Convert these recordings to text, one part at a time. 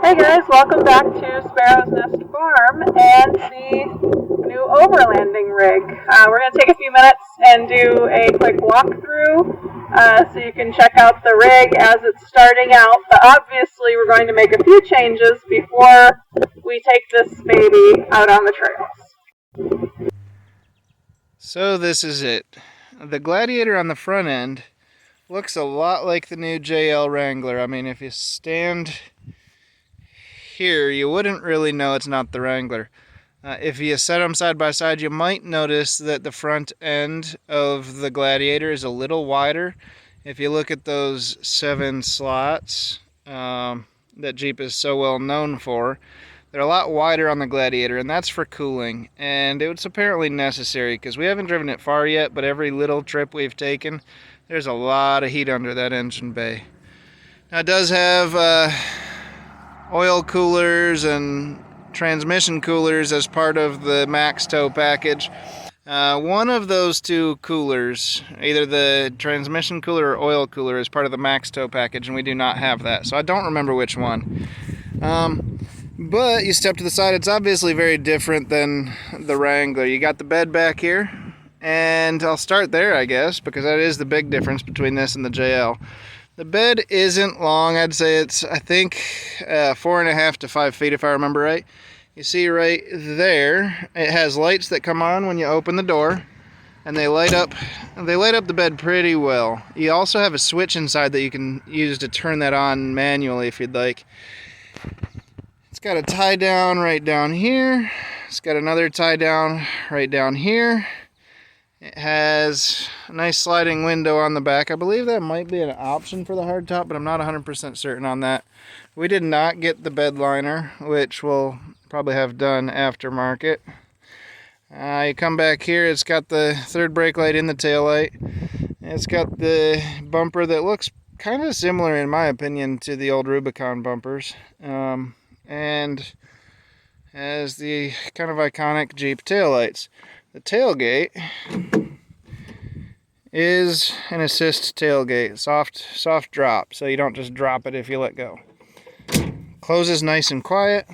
Hey guys, welcome back to Sparrow's Nest Farm and the new overlanding rig. We're going to take a few minutes and do a quick walkthrough so you can check out the rig as it's starting out. But obviously we're going to make a few changes before we take this baby out on the trails. So this is it. The Gladiator on the front end looks a lot like the new JL Wrangler. I mean, if you stand here, you wouldn't really know it's not the Wrangler. If you set them side by side, you might notice that the front end of the Gladiator is a little wider. If you look at those 7 slots that Jeep is so well known for, they're a lot wider on the Gladiator, and that's for cooling. And it's apparently necessary because we haven't driven it far yet, but every little trip we've taken, there's a lot of heat under that engine bay. Now it does have oil coolers and transmission coolers as part of the max tow package. One of those two coolers, either the transmission cooler or oil cooler, is part of the max tow package, and we do not have that, so I don't remember which one. But you step to the side, it's obviously very different than the Wrangler. You got the bed back here, and I'll start there, I guess, because that is the big difference between this and the JL. The bed isn't long. I'd say it's, I think, 4.5 to 5 feet, if I remember right. You see right there, it has lights that come on when you open the door, and they light up the bed pretty well. You also have a switch inside that you can use to turn that on manually if you'd like. It's got a tie down right down here. It's got another tie down right down here. It has a nice sliding window on the back. I believe that might be an option for the hardtop, but I'm not 100% certain on that. We did not get the bed liner, which we'll probably have done aftermarket. You come back here, it's got the third brake light in the tail light. It's got the bumper that looks kind of similar, in my opinion, to the old Rubicon bumpers. And has the kind of iconic Jeep taillights. The tailgate is an assist tailgate, soft drop, so you don't just drop it if you let go. Closes nice and quiet.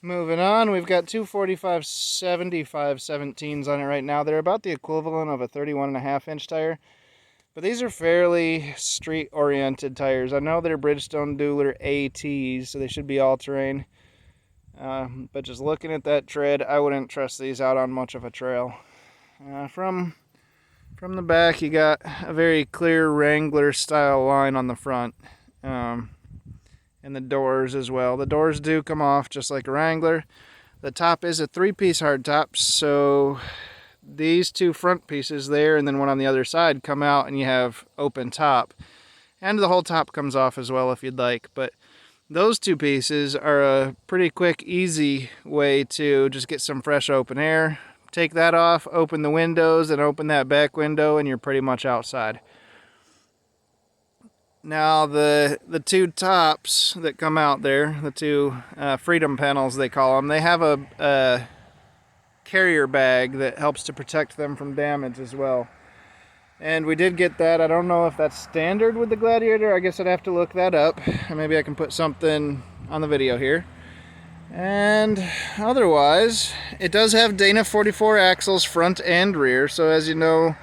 Moving on, we've got two 45/75/17s on it right now. They're about the equivalent of a 31.5-inch tire, but these are fairly street-oriented tires. I know they're Bridgestone Dueler ATs, so they should be all-terrain. But just looking at that tread, I wouldn't trust these out on much of a trail. From the back, you got a very clear Wrangler style line on the front, and the doors as well. The doors do come off just like a Wrangler. The top is a 3-piece hardtop, so these two front pieces there and then one on the other side come out, and you have open top, and the whole top comes off as well if you'd like. But those two pieces are a pretty quick, easy way to just get some fresh open air. Take that off, open the windows, and open that back window, and you're pretty much outside. Now the two tops that come out there, the two freedom panels they call them, they have a carrier bag that helps to protect them from damage as well. And we did get that. I don't know if that's standard with the Gladiator. I guess I'd have to look that up. Maybe I can put something on the video here. And otherwise, it does have Dana 44 axles front and rear. So as you know,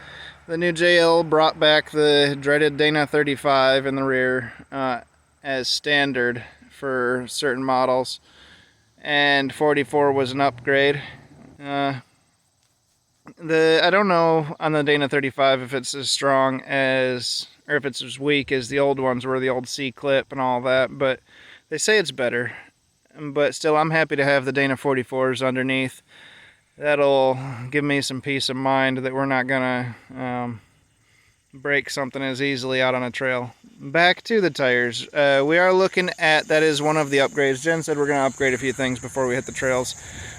the new JL brought back the dreaded Dana 35 in the rear as standard for certain models. And 44 was an upgrade. I don't know on the Dana 35 if it's as strong as, or if it's as weak as the old ones were, the old C-clip and all that, but they say it's better. But still, I'm happy to have the Dana 44s underneath. That'll give me some peace of mind that we're not gonna break something as easily out on a trail. Back to the tires. We are looking at, that is one of the upgrades. Jen said we're gonna upgrade a few things before we hit the trails.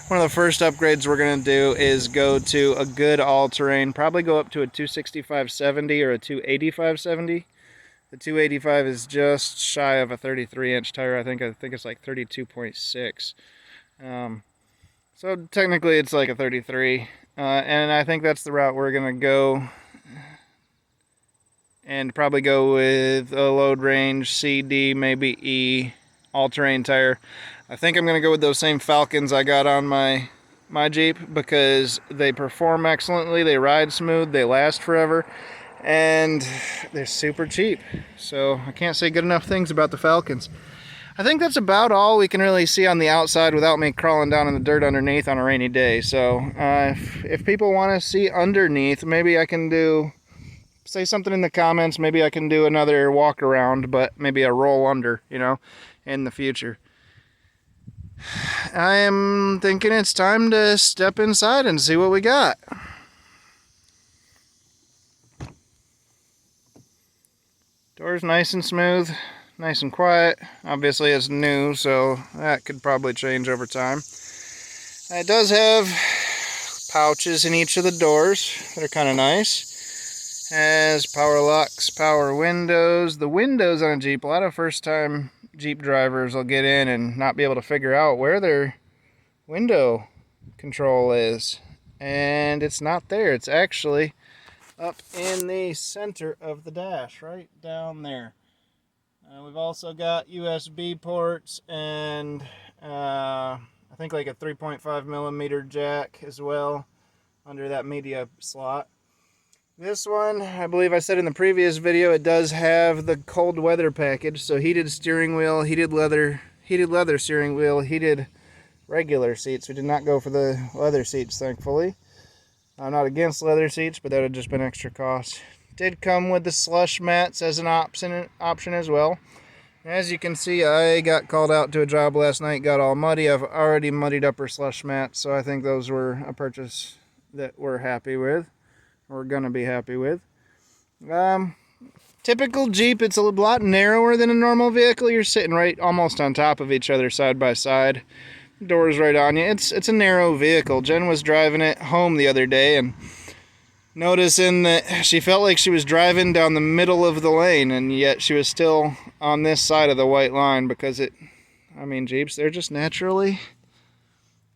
One of the first upgrades we're going to do is go to a good all-terrain, probably go up to a 265/70 or a 285/70. The 285 is just shy of a 33-inch tire. I think it's like 32.6. So technically it's like a 33. And I think that's the route we're going to go. And probably go with a load range C, D, maybe E all-terrain tire. I think I'm going to go with those same Falcons I got on my Jeep because they perform excellently, they ride smooth, they last forever, and they're super cheap. So I can't say good enough things about the Falcons. I think that's about all we can really see on the outside without me crawling down in the dirt underneath on a rainy day. So if people want to see underneath, maybe I can say something in the comments. Maybe I can do another walk around, but maybe a roll under, you know, in the future. I am thinking it's time to step inside and see what we got. Door's nice and smooth, nice and quiet. Obviously it's new, so that could probably change over time. It does have pouches in each of the doors that are kind of nice. Has power locks, power windows. The windows on a Jeep, a lot of first-time Jeep drivers will get in and not be able to figure out where their window control is. And it's not there. It's actually up in the center of the dash, right down there. We've also got USB ports and I think like a 3.5 millimeter jack as well under that media slot. This one, I believe I said in the previous video, it does have the cold weather package. So heated steering wheel, heated leather steering wheel, heated regular seats. We did not go for the leather seats, thankfully. I'm not against leather seats, but that would have just been extra cost. Did come with the slush mats as an option as well. As you can see, I got called out to a job last night, got all muddy. I've already muddied up her slush mats, so I think those were a purchase that we're happy with. We're gonna be happy with. Typical Jeep, it's a lot narrower than a normal vehicle. You're sitting right almost on top of each other side by side. Doors right on you. It's a narrow vehicle. Jen was driving it home the other day and noticing that she felt like she was driving down the middle of the lane, and yet she was still on this side of the white line because Jeeps, they're just naturally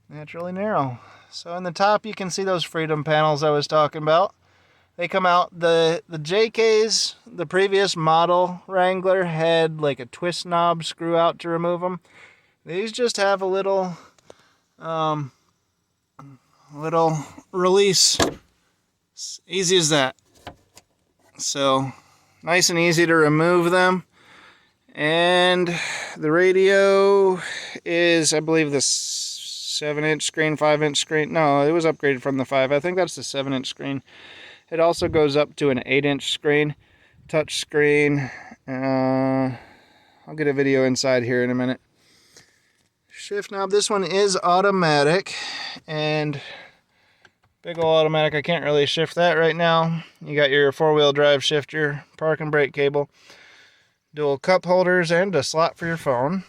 narrow. So in the top you can see those freedom panels I was talking about. They come out, the JKs, the previous model Wrangler had like a twist knob screw out to remove them. These just have a little release. It's easy as that. So nice and easy to remove them. And the radio is, I believe, the 7-inch screen, 5-inch screen. No, it was upgraded from the 5. I think that's the 7-inch screen. It also goes up to an 8-inch screen, touch screen. I'll get a video inside here in a minute. Shift knob, this one is automatic, and big ol' automatic. I can't really shift that right now. You got your 4-wheel drive shifter, park and brake cable, dual cup holders, and a slot for your phone.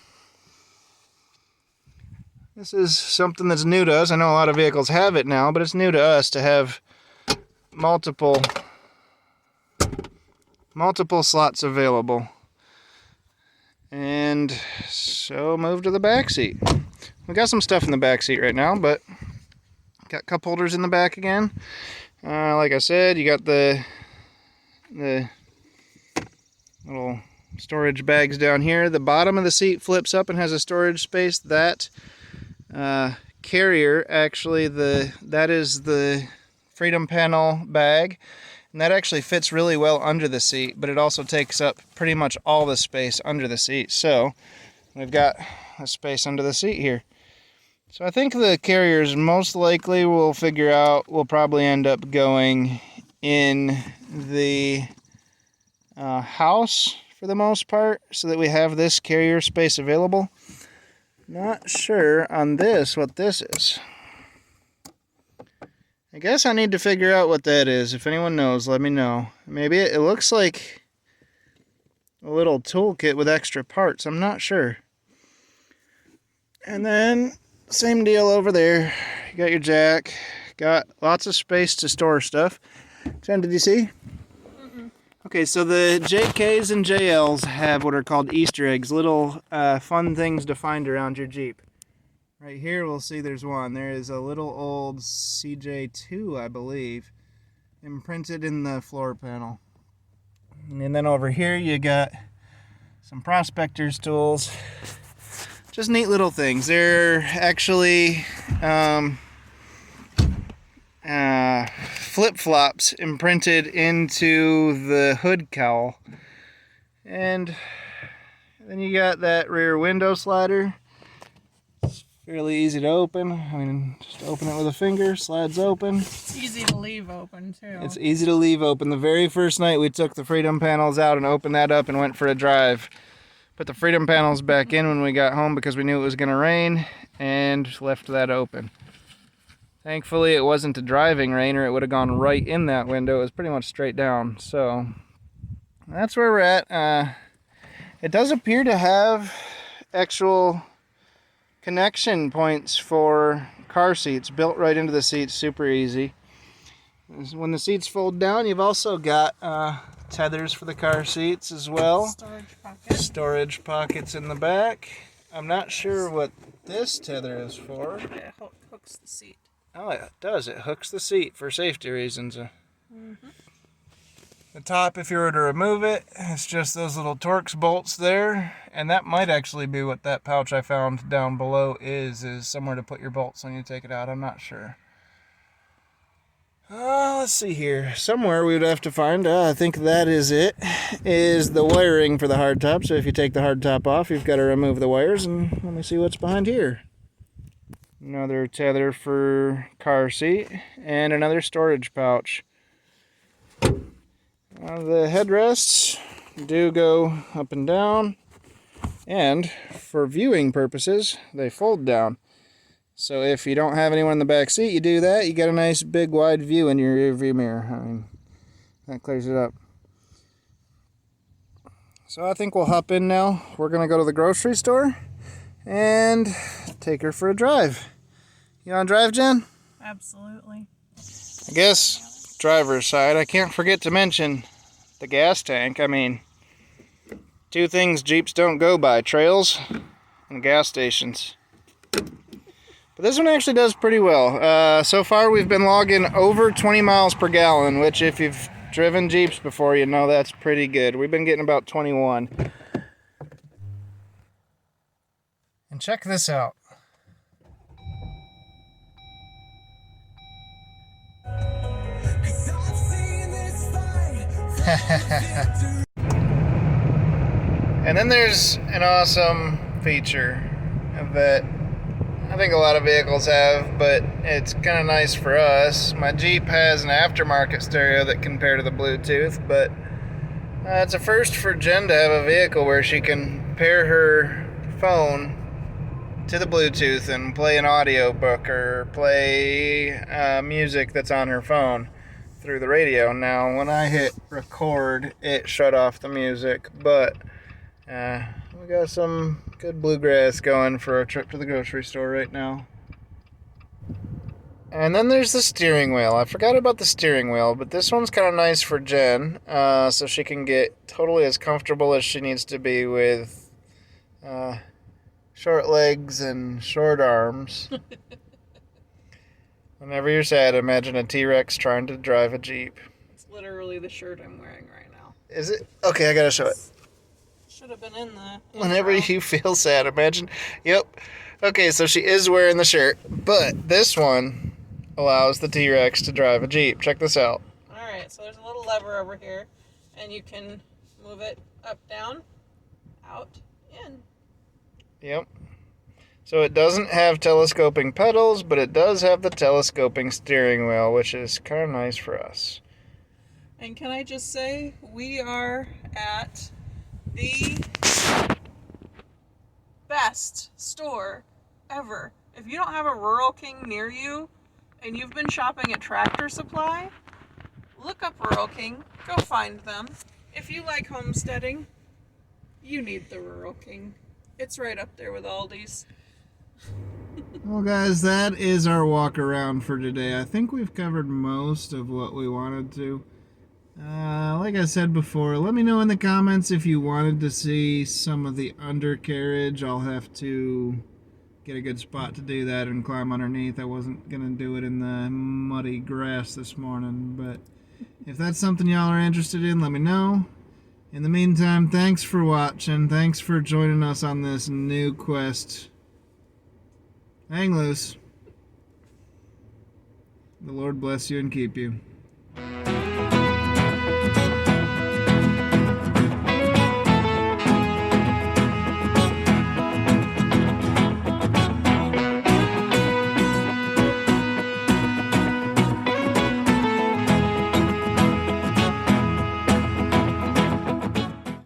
This is something that's new to us. I know a lot of vehicles have it now, but it's new to us to have multiple slots available. And so move to the back seat. We got some stuff in the back seat right now, but got cup holders in the back again. Like I said, you got the little storage bags down here. The bottom of the seat flips up and has a storage space. That carrier, actually, that is the freedom panel bag, and that actually fits really well under the seat, but it also takes up pretty much all the space under the seat. So we've got a space under the seat here. So I think the carriers most likely will probably end up going in the house for the most part, so that we have this carrier space available. Not sure on this what this is. I guess I need to figure out what that is. If anyone knows, let me know. Maybe it looks like a little toolkit with extra parts. I'm not sure. And then, same deal over there. You got your jack. Got lots of space to store stuff. Jen, did you see? Mm-mm. Okay, so the JKs and JLs have what are called Easter eggs. Little fun things to find around your Jeep. Right here we'll see there's one. There is a little old CJ2, I believe, imprinted in the floor panel. And then over here you got some prospector's tools. just neat little things. They're actually flip-flops imprinted into the hood cowl. And then you got that rear window slider. It's fairly easy to open. I mean, just open it with a finger, slides open. It's easy to leave open too. It's easy to leave open. The very first night we took the Freedom panels out and opened that up and went for a drive. Put the Freedom panels back in when we got home because we knew it was going to rain, and left that open. Thankfully it wasn't a driving rain or it would have gone right in that window. It was pretty much straight down. So that's where we're at. It does appear to have actual connection points for car seats built right into the seats, super easy. When the seats fold down, you've also got tethers for the car seats as well. Storage pockets in the back. I'm not sure what this tether is for. It hooks the seat. Oh, it does. It hooks the seat for safety reasons. The top, if you were to remove it, it's just those little Torx bolts there. And that might actually be what that pouch I found down below is somewhere to put your bolts when you take it out. I'm not sure. Let's see here. Somewhere we would have to find, I think that is it, is the wiring for the hardtop. So if you take the hardtop off, you've got to remove the wires, and let me see what's behind here. Another tether for car seat, and another storage pouch. The headrests do go up and down, and for viewing purposes, they fold down. So if you don't have anyone in the back seat, you do that, you get a nice big wide view in your rear view mirror. I mean, that clears it up. So I think we'll hop in now. We're going to go to the grocery store and take her for a drive. You want to drive, Jen? Absolutely. I guess driver's side, I can't forget to mention the gas tank. I mean, two things Jeeps don't go by: trails and gas stations. But this one actually does pretty well. So far we've been logging over 20 miles per gallon, which if you've driven Jeeps before, you know that's pretty good. We've been getting about 21. And check this out. And then there's an awesome feature that I think a lot of vehicles have, but it's kind of nice for us. My Jeep has an aftermarket stereo that can pair to the Bluetooth, but it's a first for Jen to have a vehicle where she can pair her phone to the Bluetooth and play an audiobook or play music that's on her phone through the radio. Now, when I hit record, it shut off the music, but we got some good bluegrass going for a trip to the grocery store right now. And then there's the steering wheel. I forgot about the steering wheel, but this one's kind of nice for Jen, so she can get totally as comfortable as she needs to be with short legs and short arms. Whenever you're sad, imagine a T-Rex trying to drive a Jeep. It's literally the shirt I'm wearing right now. Is it? Okay, I gotta show it. Should have been in the Whenever you feel sad, imagine. Yep. Okay, so she is wearing the shirt, but this one allows the T-Rex to drive a Jeep. Check this out. Alright, so there's a little lever over here, and you can move it up, down, out, in. Yep. So it doesn't have telescoping pedals, but it does have the telescoping steering wheel, which is kind of nice for us. And can I just say, we are at the best store ever. If you don't have a Rural King near you, and you've been shopping at Tractor Supply, look up Rural King, go find them. If you like homesteading, you need the Rural King. It's right up there with Aldi's. Well, guys, that is our walk around for today. I think we've covered most of what we wanted to. Like I said before, let me know in the comments if you wanted to see some of the undercarriage. I'll have to get a good spot to do that and climb underneath. I wasn't going to do it in the muddy grass this morning, but if that's something y'all are interested in, let me know. In the meantime, thanks for watching. Thanks for joining us on this new quest. Hang loose. The Lord bless you and keep you.